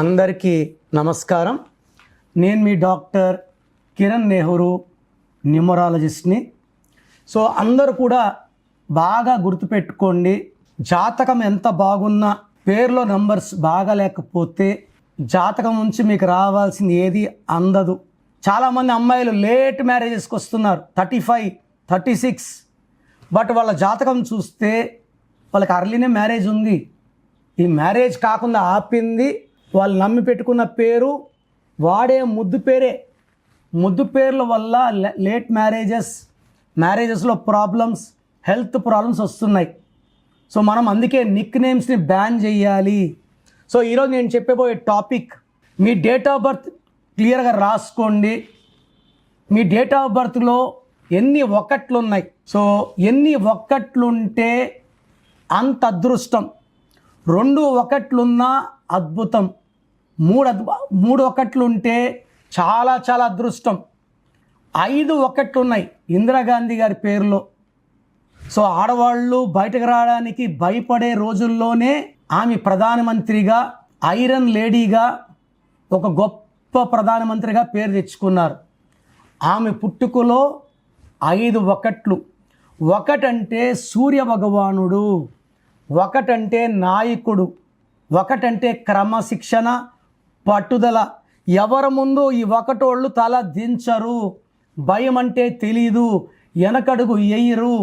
అందరికీ నమస్కారం. నేను మీ డాక్టర్ కిరణ్ నెహ్రూ, న్యూమరాలజిస్ట్ని. సో అందరూ కూడా బాగా గుర్తుపెట్టుకోండి, జాతకం ఎంత బాగున్నా పేర్లో నంబర్స్ బాగా లేకపోతే జాతకం నుంచి మీకు రావాల్సింది ఏది అందదు. చాలామంది అమ్మాయిలు లేట్ మ్యారేజెస్కి వస్తున్నారు, 35, 36, బట్ వాళ్ళ జాతకం చూస్తే వాళ్ళకి అర్లీనే మ్యారేజ్ ఉంది. ఈ మ్యారేజ్ కాకుండా ఆపింది వాళ్ళు నమ్మి పెట్టుకున్న పేరు, వాడే ముద్దు పేరే. ముద్దు పేర్ల వల్ల లేట్ మ్యారేజెస్లో ప్రాబ్లమ్స్, హెల్త్ ప్రాబ్లమ్స్ వస్తున్నాయి. సో మనం అందుకే నిక్ నేమ్స్ని బ్యాన్ చేయాలి. సో ఈరోజు నేను చెప్పబోయే topic, me date of birth క్లియర్గా రాసుకోండి. మీ డేట్ ఆఫ్ బర్త్లో ఎన్ని ఒకట్లు ఉన్నాయి. సో ఎన్ని ఒకట్లుంటే అంత అదృష్టం. 2 ఒకట్లున్నా అద్భుతం. 3 ఒకట్లుంటే చాలా చాలా అదృష్టం. 5 ఒకట్లున్నాయి ఇందిరాగాంధీ గారి పేరులో. సో ఆడవాళ్ళు బయటకు రావడానికి భయపడే రోజుల్లోనే ఆమె ప్రధానమంత్రిగా, ఐరన్ లేడీగా, ఒక గొప్ప ప్రధానమంత్రిగా పేరు తెచ్చుకున్నారు. ఆమె పుట్టుకలో 5 ఒకట్లు. ఒకటంటే సూర్య భగవానుడు, ఒకటంటే నాయకుడు, ఒకటంటే క్రమశిక్షణ, పట్టుదల. ఎవరి ముందు ఈ ఒకటోళ్ళు తల దించరు, భయం అంటే తెలీదు, వెనకడుగు వేయరు.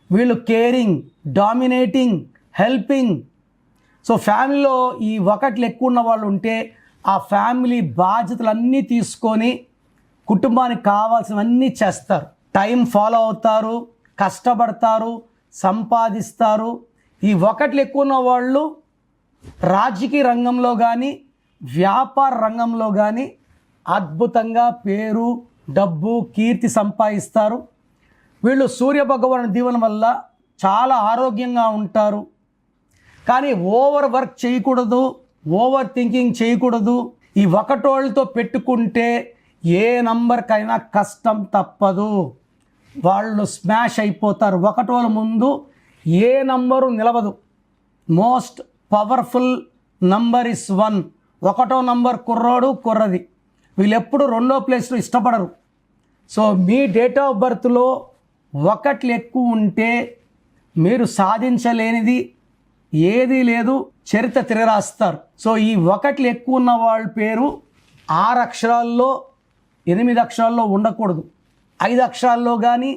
వీళ్ళు కేరింగ్, డామినేటింగ్, హెల్పింగ్. సో ఫ్యామిలీలో ఈ ఒకట్లు ఎక్కువ ఉన్న వాళ్ళు ఉంటే ఆ ఫ్యామిలీ బాధ్యతలన్నీ తీసుకొని కుటుంబానికి కావాల్సినవన్నీ చేస్తారు. టైం ఫాలో అవుతారు, కష్టపడతారు, సంపాదిస్తారు. ఈ ఒకట్లు ఎక్కువ ఉన్న వాళ్ళు రాజకీయ రంగంలో కానీ, వ్యాపార రంగంలో కానీ అద్భుతంగా పేరు, డబ్బు, కీర్తి సంపాదిస్తారు. వీళ్ళు సూర్యభగవాను దీవెన వల్ల చాలా ఆరోగ్యంగా ఉంటారు. కానీ ఓవర్ వర్క్ చేయకూడదు, ఓవర్ థింకింగ్ చేయకూడదు. ఈ ఒకటోళ్ళతో పెట్టుకుంటే ఏ నంబర్కైనా కష్టం తప్పదు, వాళ్ళు స్మాష్ అయిపోతారు. ఒకటోళ్ళ ముందు ఏ నంబరు నిలవదు. Most powerful number is 1. ఒకటో నంబర్ కుర్రోడు, కుర్రది, వీళ్ళు ఎప్పుడు 2వ ప్లేస్లో ఇష్టపడరు. సో మీ డేట్ ఆఫ్ బర్త్లో ఒకట్లు ఎక్కువ ఉంటే మీరు సాధించలేనిది ఏదీ లేదు, చరిత్ర తిరగరాస్తారు. సో ఈ ఒకట్లు ఎక్కువ ఉన్న వాళ్ళ పేరు 6 అక్షరాల్లో, 8 అక్షరాల్లో ఉండకూడదు. 5 అక్షరాల్లో కానీ,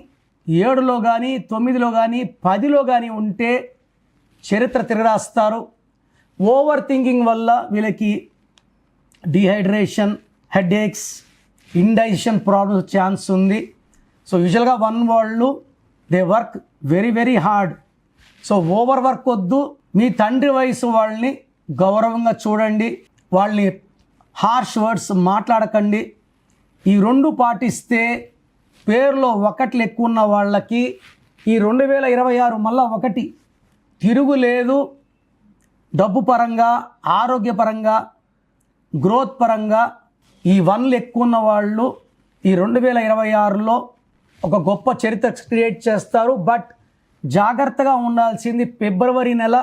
7లో కానీ, 9లో కానీ, 10లో కానీ ఉంటే చరిత్ర తిరగరాస్తారు. ఓవర్ థింకింగ్ వల్ల వీళ్ళకి dehydration, headaches, indigestion problems chance ఉంది. సో యూజువల్గా 1 వాళ్ళు they work very very hard. So over work వద్దు. మీ తండ్రి వయసు వాళ్ళని గౌరవంగా చూడండి, వాళ్ళని హార్ష్ వర్డ్స్ మాట్లాడకండి. ఈ 2 పాటిస్తే పేరులో ఒకట్లు ఎక్కువ ఉన్న వాళ్ళకి ఈ 2026 మళ్ళా 1 తిరుగులేదు. డబ్బు పరంగా, ఆరోగ్యపరంగా, గ్రోత్ పరంగా ఈ 1లు ఎక్కువ ఉన్న వాళ్ళు ఈ 2026లో ఒక గొప్ప చరిత్ర క్రియేట్ చేస్తారు. బట్ జాగ్రత్తగా ఉండాల్సింది ఫిబ్రవరి నెల,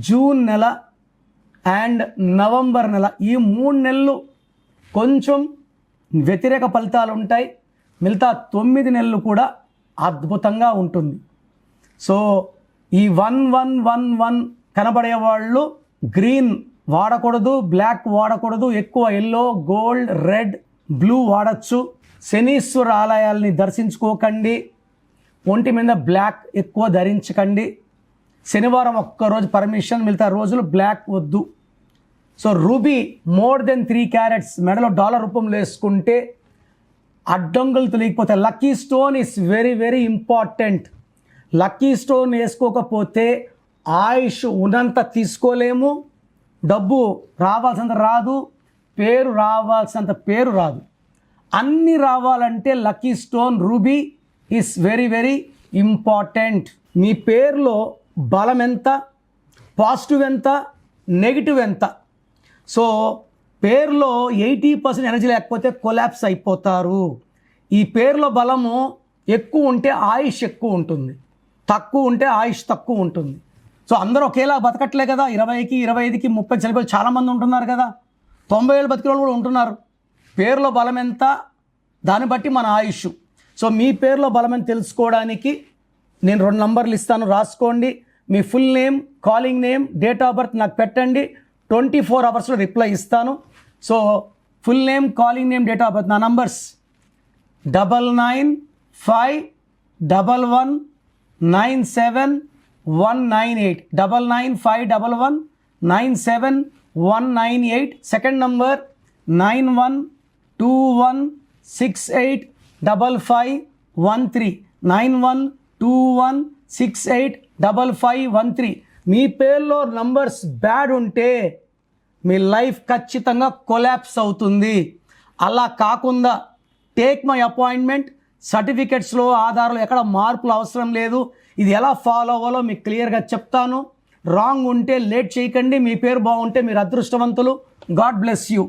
జూన్ నెల అండ్ నవంబర్ నెల. ఈ 3 నెలలు కొంచెం వ్యతిరేక ఫలితాలు ఉంటాయి. మిగతా 9 నెలలు కూడా అద్భుతంగా ఉంటుంది. సో ఈ 1111 కనబడే వాళ్ళు గ్రీన్ వాడకూడదు, బ్లాక్ వాడకూడదు, ఎక్కువ ఎల్లో, గోల్డ్, రెడ్, బ్లూ వాడచ్చు. శనీశ్వర ఆలయాల్ని దర్శించుకోకండి, ఒంటి మీద బ్లాక్ ఎక్కువ ధరించకండి. శనివారం ఒక్కరోజు పర్మిషన్, మిగతా రోజులు బ్లాక్ వద్దు. So ruby more than 3 carats మెడలో డాలర్ రూపంలో వేసుకుంటే అడ్డంకులు తెలియకపోతే, lucky stone is very very important. Lucky stone వేసుకోకపోతే ఆయుష్ ఉన్నంత తీసుకోలేము, డబ్బు రావాల్సినంత రాదు, పేరు రావాల్సినంత పేరు రాదు. అన్నీ రావాలంటే lucky stone ruby is very very important. మీ పేరులో బలం ఎంత, పాజిటివ్ ఎంత, నెగిటివ్ ఎంత. సో పేరులో 80% ఎనర్జీ లేకపోతే కొలాప్స్ అయిపోతారు. ఈ పేరులో బలము ఎక్కువ ఉంటే ఆయుష్ ఎక్కువ ఉంటుంది, తక్కువ ఉంటే ఆయుష్ తక్కువ ఉంటుంది. సో అందరూ ఒకేలా బతకట్లే కదా, 20కి 25కి 30 చనిపోయి చాలామంది ఉంటున్నారు కదా, 90 ఏళ్ళు బతికే వాళ్ళు కూడా ఉంటున్నారు. పేరులో బలం ఎంత, దాన్ని బట్టి మన ఆయుష్. సో మీ పేరులో బలం ఎంత తెలుసుకోవడానికి నేను 2 నంబర్లు ఇస్తాను, రాసుకోండి. మీ full name, calling name, date of birth నాకు పెట్టండి, 24 అవర్స్లో రిప్లై ఇస్తాను. So full name, calling name, date of birth. నా నంబర్స్ 9951119798, 9951119798. Second number 9121685513, 9121685513. మీ పేరులో నంబర్స్ బ్యాడ్ ఉంటే మీ లైఫ్ ఖచ్చితంగా కొలాప్స్ అవుతుంది. అలా కాకుండా టేక్ మై అపాయింట్మెంట్, సర్టిఫికెట్స్లో, ఆధార్లో ఎక్కడ మార్పులు అవసరం లేదు. ఇది ఎలా ఫాలో అవ్వాలో మీకు క్లియర్గా చెప్తాను. రాంగ్ ఉంటే లేట్ చేయకండి. మీ పేరు బాగుంటే మీరు అదృష్టవంతులు. God bless you.